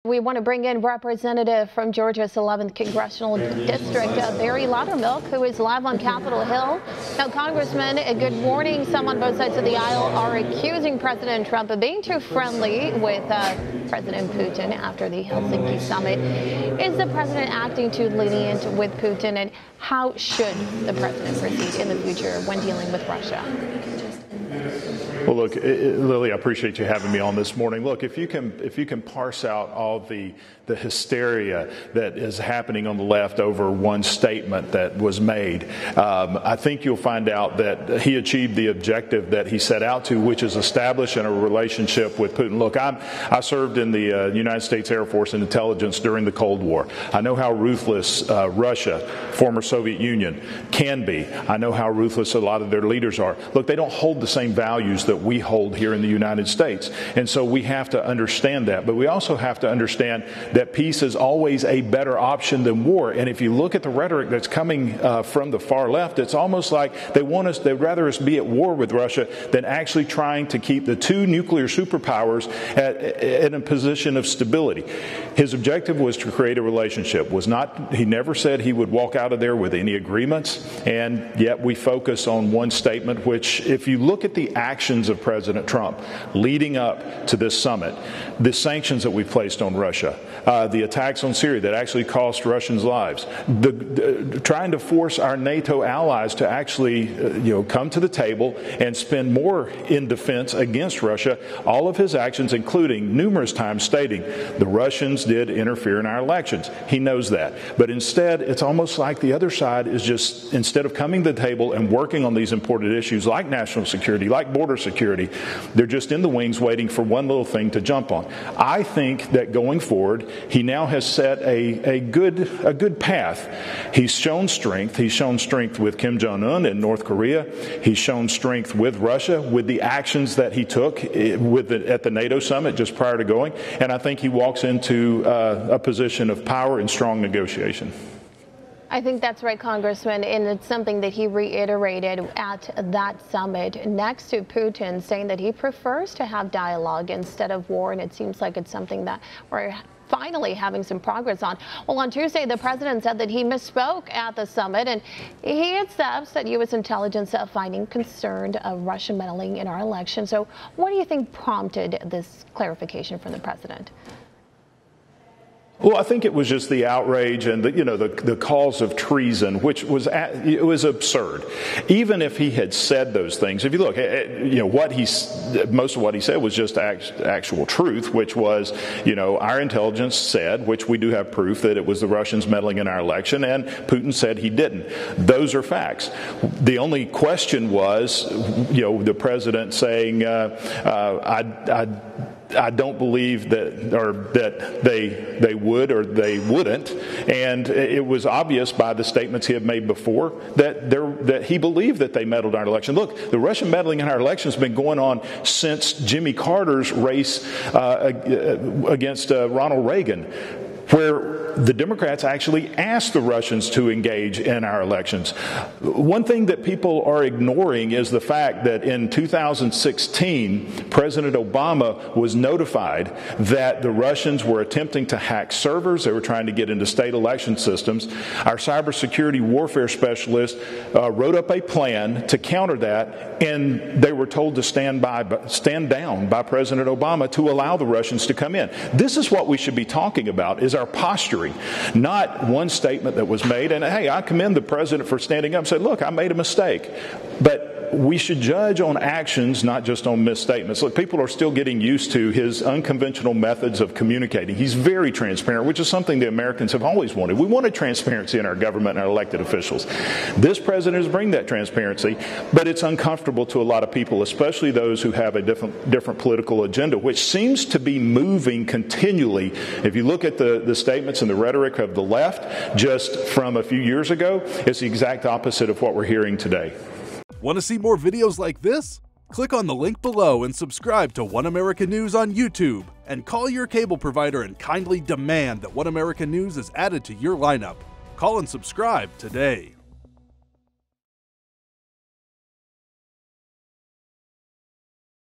We want to bring in Representative from Georgia's 11th Congressional District, Barry Loudermilk, who is live on Capitol Hill. Now, Congressman, good morning. Some on both sides of the aisle are accusing President Trump of being too friendly with President Putin after the Helsinki summit. Is the president acting too lenient with Putin, and how should the president proceed in the future when dealing with Russia? Well, look, Lily, I appreciate you having me on this morning. Look, if you can parse out all the hysteria that is happening on the left over one statement that was made, I think you'll find out that he achieved the objective that he set out to, which is establishing a relationship with Putin. Look, I served in the United States Air Force and intelligence during the Cold War. I know how ruthless Russia, former Soviet Union, can be. I know how ruthless a lot of their leaders are. Look, they don't hold the same values that we hold here in the United States. And so we have to understand that. But we also have to understand that peace is always a better option than war. And if you look at the rhetoric that's coming from the far left, it's almost like they'd rather us be at war with Russia than actually trying to keep the two nuclear superpowers in a position of stability. His objective was to create a relationship. He never said he would walk out of there with any agreements. And yet we focus on one statement, which, if you look at the actions of President Trump leading up to this summit, the sanctions that we've placed on Russia, the attacks on Syria that actually cost Russians lives, trying to force our NATO allies to actually come to the table and spend more in defense against Russia, all of his actions, including numerous times stating the Russians did interfere in our elections. He knows that. But instead, it's almost like the other side is just, instead of coming to the table and working on these important issues like national security, like border security, they're just in the wings waiting for one little thing to jump on. I think that going forward, he now has set a good path. He's shown strength. He's shown strength with Kim Jong-un in North Korea. He's shown strength with Russia with the actions that he took at the NATO summit just prior to going. And I think he walks into a position of power and strong negotiation. I think that's right, Congressman, and it's something that he reiterated at that summit next to Putin, saying that he prefers to have dialogue instead of war, and it seems like it's something that we're finally having some progress on. Well, on Tuesday, the president said that he misspoke at the summit, and he accepts that U.S. intelligence finding concerned of Russian meddling in our election. So what do you think prompted this clarification from the president? Well, I think it was just the outrage and the calls of treason, which was absurd. Even if he had said those things, if you look, most of what he said was just actual truth, which was, our intelligence said, which we do have proof, that it was the Russians meddling in our election, and Putin said he didn't. Those are facts. The only question was, the president saying, I don't believe that they would or they wouldn't, and it was obvious by the statements he had made before that he believed that they meddled in our election. Look, the Russian meddling in our election has been going on since Jimmy Carter's race against Ronald Reagan, where the Democrats actually asked the Russians to engage in our elections. One thing that people are ignoring is the fact that in 2016, President Obama was notified that the Russians were attempting to hack servers. They were trying to get into state election systems. Our cybersecurity warfare specialist wrote up a plan to counter that, and they were told to stand down by President Obama to allow the Russians to come in. This is what we should be talking about, is our posturing, not one statement that was made. And hey, I commend the president for standing up and saying, look, I made a mistake. But we should judge on actions, not just on misstatements. Look, people are still getting used to his unconventional methods of communicating. He's very transparent, which is something the Americans have always wanted. We wanted transparency in our government and our elected officials. This president is bringing that transparency, but it's uncomfortable to a lot of people, especially those who have a different political agenda, which seems to be moving continually. If you look at the statements and the rhetoric of the left just from a few years ago, it's the exact opposite of what we're hearing today. Want to see more videos like this? Click on the link below and subscribe to One America News on YouTube, and call your cable provider and kindly demand that One America News is added to your lineup. Call and subscribe today.